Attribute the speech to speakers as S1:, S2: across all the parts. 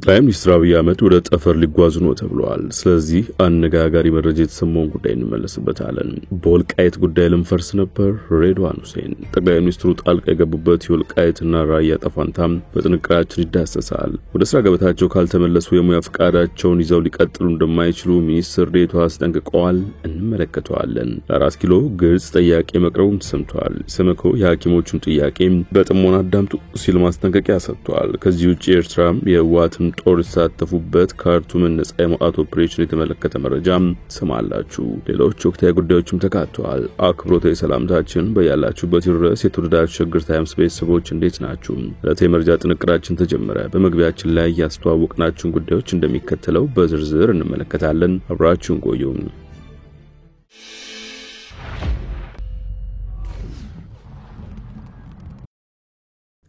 S1: ጠቅላይ ሚኒስትር አብይ አህመድ ወደ ጠፈር ሊጓዙ ነው ተብሏል። ስለዚህ አነጋጋሪ መረጃ የተሰማውን ጉዳይ እንመለስበታለን። በወልቃይት ጉዳይ ልንፈርስ ነበር። ሬድዋን ሁሴን ጠቅላይ ሚኒስትሩ ጣልቃ የገቡበት የወልቃይትና ራያ ጠፋንታም በጥንቅራችን ይዳሰሳል። ወደ ስራ ገበታቸው ካልተመለሱ የሙያ ፍቃዳቸውን ይዘው ሊቀጥሉ እንደማይችሉ ሚኒስትር ዴኤታው አስጠንቅቀዋል። እንመለከተዋለን። ለአራት ኪሎ ግልጽ ጥያቄ መቅረቡም ተሰምቷል። ሰመኮ የሐኪሞቹን ጥያቄ በጥሞና አዳምጡ ሲል ማስጠንቀቂያ ሰጥቷል። ከዚህ ውጪ ኤርትራም የዋትን ጦር ሳተፉበት ካርቱምን ነጻ የማውጣት ኦፕሬሽን የተመለከተ መረጃ ሰማላችሁ። ሌሎች ወቅታዊ ጉዳዮችም ተካተዋል። አክብሮታዊ ሰላምታችን በያላችሁበት ይድረስ። የተወደዳችሁ ሸገር ታይምስ ቤተሰቦች እንዴት ናችሁ? ለዚህ መረጃ ጥንቅራችን ተጀመረ። በመግቢያችን ላይ ያስተዋወቅናችሁን ጉዳዮች እንደሚከተለው በዝርዝር እንመለከታለን። አብራችሁን ቆዩ።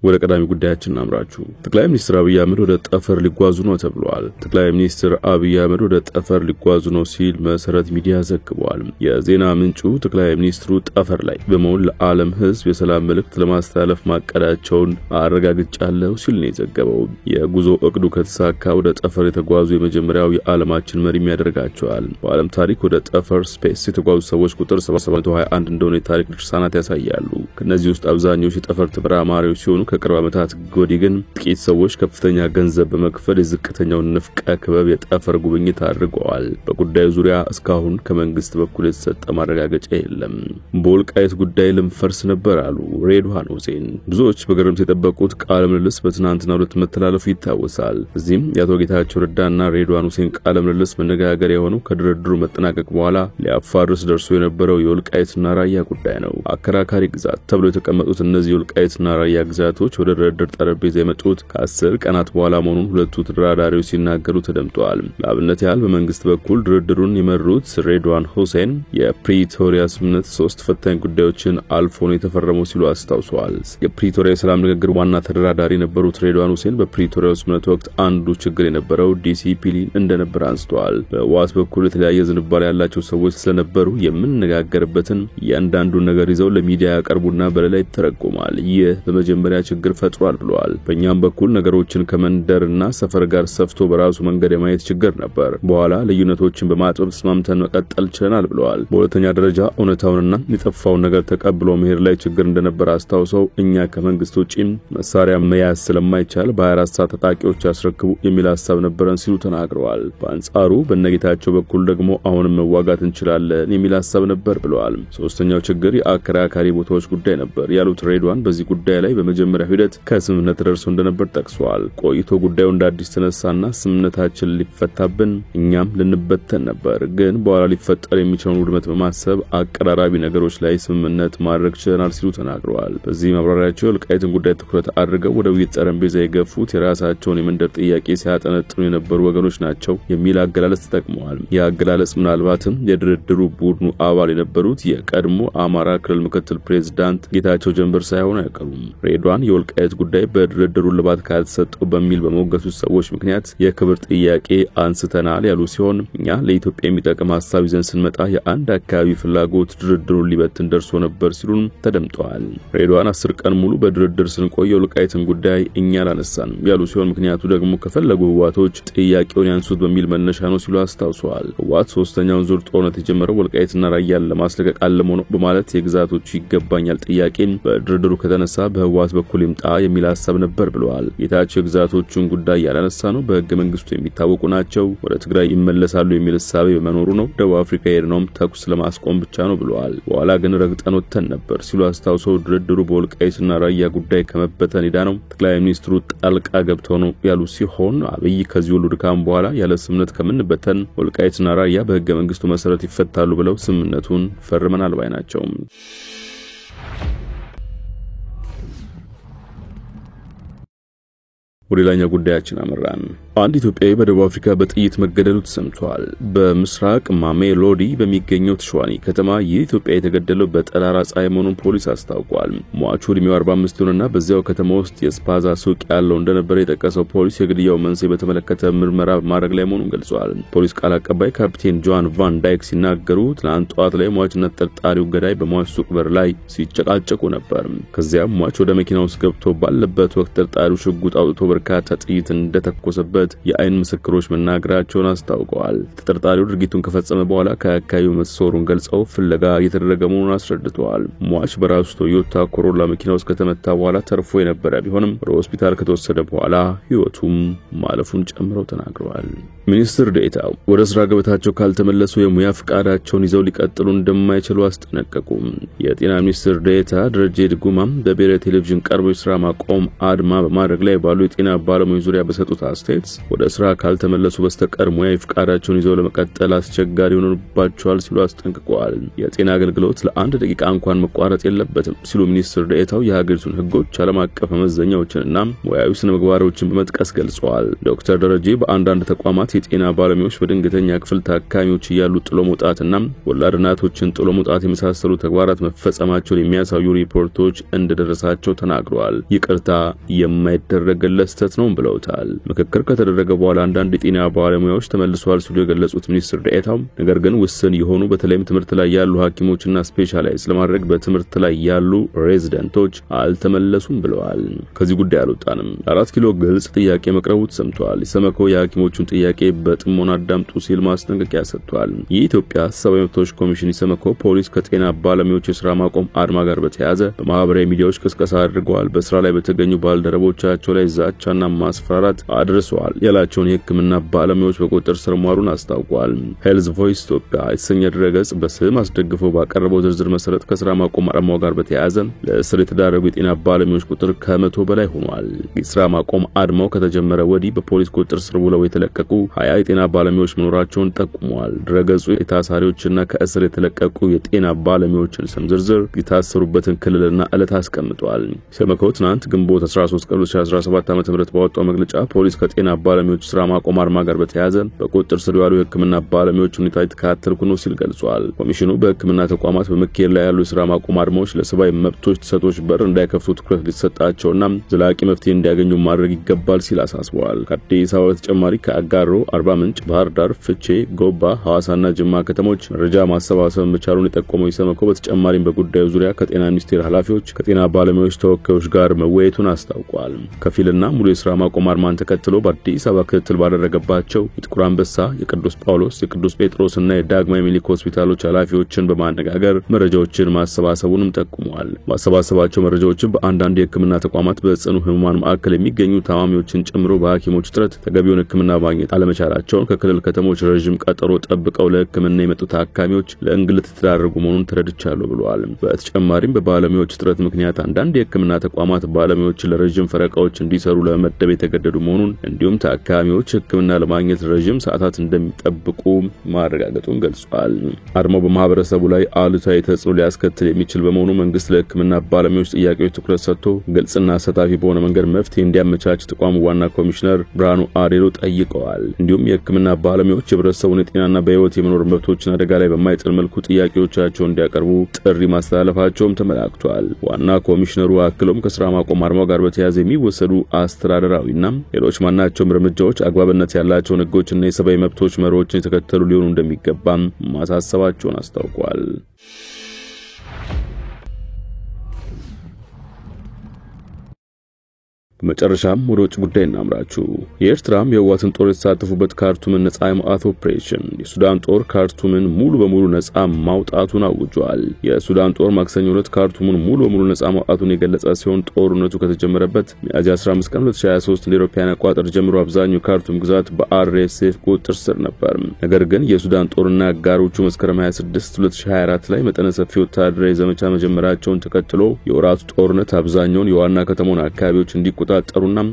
S1: ወደ ቀዳሚ ጉዳያችን አምራችሁ ጠቅላይ ሚኒስትር አብይ አህመድ ወደ ጠፈር ሊጓዙ ነው ተብሏል። ጠቅላይ ሚኒስትር አብይ አህመድ ወደ ጠፈር ሊጓዙ ነው ሲል መሰረት ሚዲያ ዘግቧል። የዜና ምንጩ ጠቅላይ ሚኒስትሩ ጠፈር ላይ በመሆን ለዓለም ሕዝብ የሰላም መልእክት ለማስተላለፍ ማቀዳቸውን አረጋግጫለሁ ሲል ነው የዘገበው። የጉዞ እቅዱ ከተሳካ ወደ ጠፈር የተጓዙ የመጀመሪያው የዓለማችን መሪ ያደርጋቸዋል። በዓለም ታሪክ ወደ ጠፈር ስፔስ የተጓዙ ሰዎች ቁጥር 721 እንደሆነ የታሪክ ድርሳናት ያሳያሉ። ከነዚህ ውስጥ አብዛኞቹ የጠፈር ተመራማሪዎች ሲሆኑ ከቅርብ ዓመታት ወዲህ ግን ጥቂት ሰዎች ከፍተኛ ገንዘብ በመክፈል የዝቅተኛውን ንፍቀ ክበብ የጠፈር ጉብኝት አድርገዋል። በጉዳዩ ዙሪያ እስካሁን ከመንግስት በኩል የተሰጠ ማረጋገጫ የለም። በወልቃይት ጉዳይ ልንፈርስ ነበር አሉ ሬድዋን ሁሴን። ብዙዎች በግርምት የጠበቁት ቃለ ምልልስ በትናንትናው ዕለት መተላለፉ ይታወሳል። እዚህም የአቶ ጌታቸው ረዳና ሬድዋን ሁሴን ቃለ ምልልስ መነጋገሪያ የሆነው ከድርድሩ መጠናቀቅ በኋላ ሊያፋርስ ደርሶ የነበረው የወልቃይትና ራያ ጉዳይ ነው። አከራካሪ ግዛት ተብሎ የተቀመጡት እነዚህ የወልቃይትና ራያ ግዛት ወደ ድርድር ጠረጴዛ የመጡት ከ10 ቀናት በኋላ መሆኑን ሁለቱ ተደራዳሪዎች ሲናገሩ ተደምጠዋል። ለአብነት ያህል በመንግስት በኩል ድርድሩን የመሩት ሬድዋን ሁሴን የፕሪቶሪያ ስምምነት 3 ፈታኝ ጉዳዮችን አልፎ ነው የተፈረመው ሲሉ አስታውሰዋል። የፕሪቶሪያ ሰላም ንግግር ዋና ተደራዳሪ የነበሩት ሬድዋን ሁሴን በፕሪቶሪያ ስምምነት ወቅት አንዱ ችግር የነበረው ዲሲፕሊን እንደነበር አንስተዋል። በዋት በኩል የተለያየ ዝንባሌ ያላቸው ሰዎች ስለነበሩ የምንነጋገርበትን እያንዳንዱን ነገር ይዘው ለሚዲያ ያቀርቡና በሌላ ይተረጎማል። ይህ በመጀመሪያ ችግር ፈጥሯል ብለዋል። በእኛም በኩል ነገሮችን ከመንደርና ሰፈር ጋር ሰፍቶ በራሱ መንገድ የማየት ችግር ነበር። በኋላ ልዩነቶችን በማጥበብ ተስማምተን መቀጠል ችለናል ብለዋል። በሁለተኛ ደረጃ እውነታውንና የጠፋውን ነገር ተቀብሎ መሄድ ላይ ችግር እንደነበር አስታውሰው እኛ ከመንግስት ውጪ መሳሪያ መያዝ ስለማይቻል በ24 ሰዓት ታጣቂዎች ያስረክቡ የሚል ሐሳብ ነበረን ሲሉ ተናግረዋል። በአንጻሩ በነጌታቸው በኩል ደግሞ አሁንም መዋጋት እንችላለን የሚል ሐሳብ ነበር ብለዋል። ሶስተኛው ችግር የአከራካሪ ቦታዎች ጉዳይ ነበር ያሉት ሬድዋን በዚህ ጉዳይ ላይ በመጀመሪያ ሂደት ከስምምነት ደርሶ እንደነበር ጠቅሰዋል። ቆይቶ ጉዳዩ እንደ አዲስ ተነሳና ስምምነታችን ሊፈታብን እኛም ልንበተን ነበር፣ ግን በኋላ ሊፈጠር የሚችለውን ውድመት በማሰብ አቀራራቢ ነገሮች ላይ ስምምነት ማድረግ ችለናል ሲሉ ተናግረዋል። በዚህ ማብራሪያቸው የወልቃይትን ጉዳይ ትኩረት አድርገው ወደ ውይይት ጠረጴዛ የገፉት የራሳቸውን የመንደር ጥያቄ ሲያጠነጥኑ የነበሩ ወገኖች ናቸው የሚል አገላለጽ ተጠቅመዋል። ይህ አገላለጽ ምናልባትም የድርድሩ ቡድኑ አባል የነበሩት የቀድሞ አማራ ክልል ምክትል ፕሬዝዳንት ጌታቸው ጀንበር ሳይሆኑ አይቀሩም። ሬድዋን የወልቃይት ጉዳይ በድርድሩ ልባት ካልተሰጠው በሚል በመወገሱት ሰዎች ምክንያት የክብር ጥያቄ አንስተናል ያሉ ሲሆን እኛ ለኢትዮጵያ የሚጠቅም ሐሳብ ይዘን ስንመጣ የአንድ አካባቢ ፍላጎት ድርድሩን ሊበትን ደርሶ ነበር ሲሉን ተደምጠዋል። ሬድዋን 10 ቀን ሙሉ በድርድር ስንቆይ የወልቃይትን ጉዳይ እኛ አላነሳንም ያሉ ሲሆን ምክንያቱ ደግሞ ከፈለጉ ህዋቶች ጥያቄውን ያንሱት በሚል መነሻ ነው ሲሉ አስታውሰዋል። ህዋት ሶስተኛውን ዙር ጦርነት የጀመረው ወልቃይትና ራያን ለማስለቀቅ አለሞ ነው በማለት የግዛቶቹ ይገባኛል ጥያቄ በድርድሩ ከተነሳ በህዋት በኩል ይምጣ የሚል ሐሳብ ነበር ብለዋል። ጌታቸው የግዛቶቹን ጉዳይ ያላነሳ ነው በህገ መንግስቱ የሚታወቁ ናቸው፣ ወደ ትግራይ ይመለሳሉ የሚል ሐሳብ በመኖሩ ነው ደቡብ አፍሪካ ሄድነውም ተኩስ ለማስቆም ብቻ ነው ብለዋል። በኋላ ግን ረግጠን ወጥተን ነበር ሲሉ አስታውሰው ድርድሩ በወልቃይትና ራያ ጉዳይ ከመበተን ሄዳ ነው ጠቅላይ ሚኒስትሩ ጣልቃ ገብተው ነው ያሉ ሲሆን አብይ ከዚህ ሁሉ ድካም በኋላ ያለ ስምምነት ከምንበተን ወልቃይትና ራያ በህገ መንግስቱ መሰረት ይፈታሉ ብለው ስምምነቱን ፈርመናል ባይ ናቸው። ወደላኛ ጉዳያችን አመራን። አንድ ኢትዮጵያዊ በደቡብ አፍሪካ በጥይት መገደሉ ተሰምቷል። በምስራቅ ማሜሎዲ በሚገኘው ተሽዋኒ ከተማ የኢትዮጵያ የተገደለው በጠራራ ፀሐይ መሆኑን ፖሊስ አስታውቋል። ሟቹ ዕድሜው 45 ሆነና በዚያው ከተማ ውስጥ የስፓዛ ሱቅ ያለው እንደነበረ የጠቀሰው ፖሊስ የግድያው መንስኤ በተመለከተ ምርመራ ማድረግ ላይ መሆኑን ገልጿል። ፖሊስ ቃል አቀባይ ካፒቴን ጆን ቫን ዳይክ ሲናገሩ ትናንት ጠዋት ላይ ሟቹና ተጠርጣሪው ገዳይ በሟቹ ሱቅ በር ላይ ሲጨቃጨቁ ነበር። ከዚያም ሟቹ ወደ መኪናው ውስጥ ገብቶ ባለበት ወቅት ተጠርጣሪው ሽጉጥ አውጥቶ በርካታ ጥይት እንደተኮሰበት የአይን ምስክሮች መናገራቸውን አስታውቀዋል። ተጠርጣሪው ድርጊቱን ከፈጸመ በኋላ ከአካባቢው መሰወሩን ገልጸው ፍለጋ እየተደረገ መሆኑን አስረድተዋል። ሟች በራሱ ቶዮታ ኮሮላ መኪና ውስጥ ከተመታ በኋላ ተርፎ የነበረ ቢሆንም ወደ ሆስፒታል ከተወሰደ በኋላ ሕይወቱም ማለፉን ጨምረው ተናግረዋል። ሚኒስትር ዴኤታው ወደ ስራ ገበታቸው ካልተመለሱ የሙያ ፍቃዳቸውን ይዘው ሊቀጥሉ እንደማይችሉ አስጠነቀቁ። የጤና ሚኒስትር ዴኤታ ደረጀ ድጉማም በብሔራዊ ቴሌቪዥን ቀርበው ስራ ማቆም አድማ በማድረግ ላይ ባሉ የጤና ባለሙያዎች ዙሪያ በሰጡት አስተያየት ወደ ስራ ካልተመለሱ በስተቀር ሙያ ፍቃዳቸውን ይዘው ለመቀጠል አስቸጋሪ ሆኖባቸዋል ሲሉ አስጠንቅቀዋል። የጤና አገልግሎት ለአንድ ደቂቃ እንኳን መቋረጥ የለበትም ሲሉ ሚኒስትር ዴኤታው የሀገሪቱን ሕጎች ዓለም አቀፍ መመዘኛዎችንና ሙያዊ ስነ ምግባሮችን በመጥቀስ ገልጸዋል። ዶክተር ደረጀ በአንዳንድ ተቋማት የጤና ባለሙያዎች በድንገተኛ ክፍል ታካሚዎች እያሉ ጥሎ መውጣትና ወላድ እናቶችን ጥሎ መውጣት የመሳሰሉ ተግባራት መፈጸማቸውን የሚያሳዩ ሪፖርቶች እንደደረሳቸው ተናግረዋል። ይቅርታ የማይደረግለት ስህተት ነው ብለውታል። ምክክር ከተደረገ በኋላ አንዳንድ የጤና ባለሙያዎች ተመልሰዋል ሲሉ የገለጹት ሚኒስትር ዴኤታው ነገር ግን ውስን የሆኑ በተለይም ትምህርት ላይ ያሉ ሐኪሞችና ስፔሻላይዝ ለማድረግ በትምህርት ላይ ያሉ ሬዚደንቶች አልተመለሱም ብለዋል። ከዚህ ጉዳይ አልወጣንም። 4 ኪሎ ግልጽ ጥያቄ መቅረቡ ተሰምቷል። ኢሰመኮ የሐኪሞቹን ጥያቄ በጥሞና አዳምጡ ሲል ማስጠንቀቂያ ሰጥቷል። የኢትዮጵያ ሰብአዊ መብቶች ኮሚሽን ኢሰመኮ ፖሊስ ከጤና ባለሙያዎች የሥራ ማቆም አድማ ጋር በተያያዘ በማህበራዊ ሚዲያዎች ቅስቀሳ አድርገዋል፣ በስራ ላይ በተገኙ ባልደረቦቻቸው ላይ ዛቻና ማስፈራራት አድርሰዋል ያላቸውን የሕክምና ባለሙያዎች በቁጥጥር ስር መዋሉን አስታውቋል። ሄልዝ ቮይስ ኢትዮጵያ የተሰኘ ድረገጽ በስም አስደግፈው ባቀረበው ዝርዝር መሰረት ከሥራ ማቆም አድማው ጋር በተያያዘ ለእስር የተዳረጉ የጤና ባለሙያዎች ቁጥር ከ100 በላይ ሆኗል። የሥራ ማቆም አድማው ከተጀመረ ወዲህ በፖሊስ ቁጥጥር ስር ውለው የተለቀቁ 20 የጤና ባለሙያዎች መኖራቸውን ጠቁመዋል። ድረገጹ የታሳሪዎችና ከእስር የተለቀቁ የጤና ባለሙያዎችን ስም ዝርዝር፣ የታሰሩበትን ክልልና ዕለት አስቀምጧል። ኢሰመኮ ትናንት ግንቦት 13 ቀን 2017 ዓ.ም ባወጣው መግለጫ ፖሊስ ከጤና ባለሙያዎች ሥራ ማቆም አድማ ጋር በተያያዘ በቁጥጥር ስር ያሉ የሕክምና ባለሙያዎች ሁኔታ የተከታተልኩ ነው ሲል ገልጿል። ኮሚሽኑ በሕክምና ተቋማት በመካሄድ ላይ ያሉ የሥራ ማቆም አድማዎች ለሰብአዊ መብቶች ጥሰቶች በር እንዳይከፍቱ ትኩረት ሊሰጣቸውና ዘላቂ መፍትሄ እንዲያገኙ ማድረግ ይገባል ሲል አሳስበዋል። ከአዲስ አበባ በተጨማሪ ከአጋሮ፣ አርባ ምንጭ፣ ባህር ዳር፣ ፍቼ፣ ጎባ፣ ሐዋሳና ጅማ ከተሞች መረጃ ማሰባሰብ መቻሉን የጠቆመው ኢሰመኮ በተጨማሪም በጉዳዩ ዙሪያ ከጤና ሚኒስቴር ኃላፊዎች፣ ከጤና ባለሙያዎች ተወካዮች ጋር መወያየቱን አስታውቋል። ከፊልና ሙሉ የሥራ ማቆም አድማን ተከትሎ በአዲስ አበባ ክትትል ባደረገባቸው የጥቁር አንበሳ፣ የቅዱስ ጳውሎስ፣ የቅዱስ ጴጥሮስና የዳግማዊ ምኒልክ ሆስፒታሎች ኃላፊዎችን በማነጋገር መረጃዎችን ማሰባሰቡንም ጠቁመዋል። ማሰባሰባቸው መረጃዎችን በአንዳንድ የሕክምና ተቋማት በጽኑ ህሙማን ማዕከል የሚገኙ ታማሚዎችን ጨምሮ በሐኪሞች እጥረት ተገቢውን ሕክምና ማግኘት አለመቻላቸውን፣ ከክልል ከተሞች ረጅም ቀጠሮ ጠብቀው ለሕክምና የመጡ ታካሚዎች ለእንግልት የተዳረጉ መሆኑን ተረድቻለሁ ብለዋል። በተጨማሪም በባለሙያዎች እጥረት ምክንያት አንዳንድ የሕክምና ተቋማት ባለሙያዎችን ለረጅም ፈረቃዎች እንዲሰሩ ለመመደብ የተገደዱ መሆኑን እንዲሁም ታካሚዎች ሕክምና ለማግኘት ረጅም ሰዓታት እንደሚጠብቁ ማረጋገጡን ገልጿል። አድማው በማህበረሰቡ ላይ አሉታዊ ተጽዕኖ ሊያስከትል የሚችል በመሆኑ መንግስት ለሕክምና ባለሙያዎች ጥያቄዎች ትኩረት ሰጥቶ ግልጽና አሳታፊ በሆነ መንገድ መፍትሄ እንዲያመቻች ተቋሙ ዋና ኮሚሽነር ብርሃኑ አዴሎ ጠይቀዋል። እንዲሁም የሕክምና ባለሙያዎች የህብረተሰቡን የጤናና በህይወት የመኖር መብቶችን አደጋ ላይ በማይጥል መልኩ ጥያቄዎቻቸውን እንዲያቀርቡ ጥሪ ማስተላለፋቸውም ተመላክቷል። ዋና ኮሚሽነሩ አክሎም ከሥራ ማቆም አድማው ጋር በተያያዘ የሚወሰዱ አስተዳደራዊና ሌሎች ማናቸውም እርምጃዎች አግባብነት ያላቸውን ህጎችና የሰብአዊ መብቶች መርሆችን የተከተሉ ሊሆኑ እንደሚገባም ማሳሰባቸውን አስታውቋል። በመጨረሻም ወደ ውጭ ጉዳይ እናምራችሁ። የኤርትራም የህወሓትን ጦር የተሳተፉበት ካርቱምን ነጻ የማውጣት ኦፕሬሽን የሱዳን ጦር ካርቱምን ሙሉ በሙሉ ነጻ ማውጣቱን አውጇል። የሱዳን ጦር ማክሰኞ ዕለት ካርቱምን ሙሉ በሙሉ ነጻ ማውጣቱን የገለጸ ሲሆን ጦርነቱ ከተጀመረበት ሚያዝያ 15 ቀን 2023 ለአውሮፓውያን አቆጣጠር ጀምሮ አብዛኛው ካርቱም ግዛት በአርኤስኤፍ ቁጥጥር ስር ነበር። ነገር ግን የሱዳን ጦርና አጋሮቹ መስከረም 26 2024 ላይ መጠነ ሰፊ ወታደራዊ ዘመቻ መጀመራቸውን ተከትሎ የወራቱ ጦርነት አብዛኛውን የዋና ከተማውን አካባቢዎች እንዲቆጣጠሩና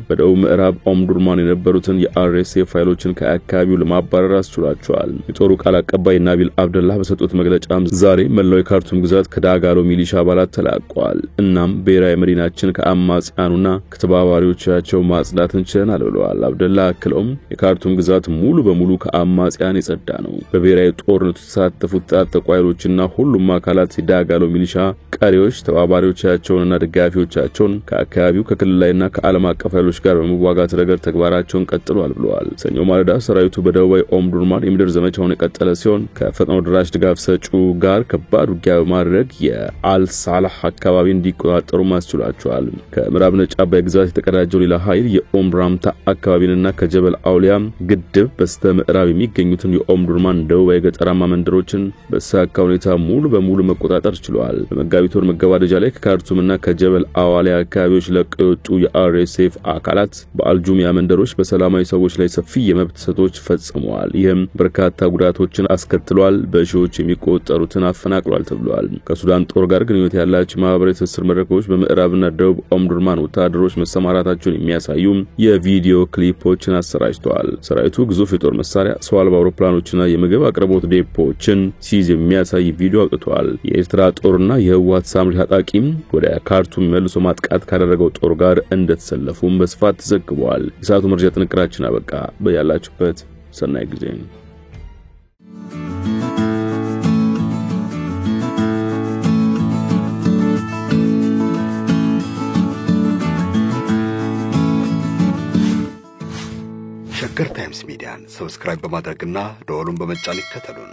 S1: በደቡብ ምዕራብ ኦምዱርማን የነበሩትን የአርኤስኤፍ ኃይሎችን ከአካባቢው ለማባረር አስችሏቸዋል። የጦሩ ቃል አቀባይ ናቢል አብደላህ በሰጡት መግለጫም ዛሬ መላው የካርቱም ግዛት ከዳጋሎ ሚሊሻ አባላት ተላቀዋል። እናም ብሔራዊ መዲናችን ከአማጽያኑና ከተባባሪዎቻቸው ማጽዳት እንችላለን ብለዋል። አብደላህ አክለውም የካርቱም ግዛት ሙሉ በሙሉ ከአማጽያን የጸዳ ነው። በብሔራዊ ጦርነቱ የተሳተፉት ታጠቁ ኃይሎችና ሁሉም አካላት የዳጋሎ ሚሊሻ ቀሪዎች ተባባሪዎቻቸውንና ደጋፊዎቻቸውን ከአካባቢው ከክልላይና ዓለም አቀፍ ኃይሎች ጋር በመዋጋት ረገድ ተግባራቸውን ቀጥሏል ብለዋል። ሰኞ ማለዳ ሰራዊቱ በደቡባዊ ኦምዱርማን የምድር ዘመቻውን የቀጠለ ሲሆን ከፈጥኖ ደራሽ ድጋፍ ሰጪው ጋር ከባድ ውጊያ በማድረግ የአልሳላህ አካባቢ እንዲቆጣጠሩ ማስችሏቸዋል። ከምዕራብ ነጭ አባይ ግዛት የተቀዳጀው ሌላ ኃይል የኦምራምታ አካባቢንና ከጀበል አውሊያ ግድብ በስተ ምዕራብ የሚገኙትን የኦምዱርማን ደቡባዊ ገጠራማ መንደሮችን በሳካ ሁኔታ ሙሉ በሙሉ መቆጣጠር ችሏል። በመጋቢት ወር መገባደጃ ላይ ከካርቱምና ከጀበል አዋሊያ አካባቢዎች ለቀው የወጡ የአርኤስኤፍ አካላት በአልጁሚያ መንደሮች በሰላማዊ ሰዎች ላይ ሰፊ የመብት ጥሰቶች ፈጽመዋል። ይህም በርካታ ጉዳቶችን አስከትሏል፣ በሺዎች የሚቆጠሩትን አፈናቅሏል ተብሏል። ከሱዳን ጦር ጋር ግንኙነት ያላቸው ማህበራዊ ትስስር መድረኮች በምዕራብና ደቡብ ኦምዱርማን ወታደሮች መሰማራታቸውን የሚያሳዩ የቪዲዮ ክሊፖችን አሰራጭተዋል። ሰራዊቱ ግዙፍ የጦር መሳሪያ፣ ሰው አልባ አውሮፕላኖችና የምግብ አቅርቦት ዴፖችን ሲይዝ የሚያሳይ ቪዲዮ አውጥቷል። የኤርትራ ጦርና የህወሓት ሳምሪ ታጣቂም ወደ ካርቱም መልሶ ማጥቃት ካደረገው ጦር ጋር እንደተሰለፉም በስፋት ተዘግቧል። የሰዓቱ መረጃ ጥንቅራችን አበቃ። በያላችሁበት ሰናይ ጊዜ።
S2: ሸገር ታይምስ ሚዲያን ሰብስክራይብ በማድረግና ደወሉን በመጫን ይከተሉን።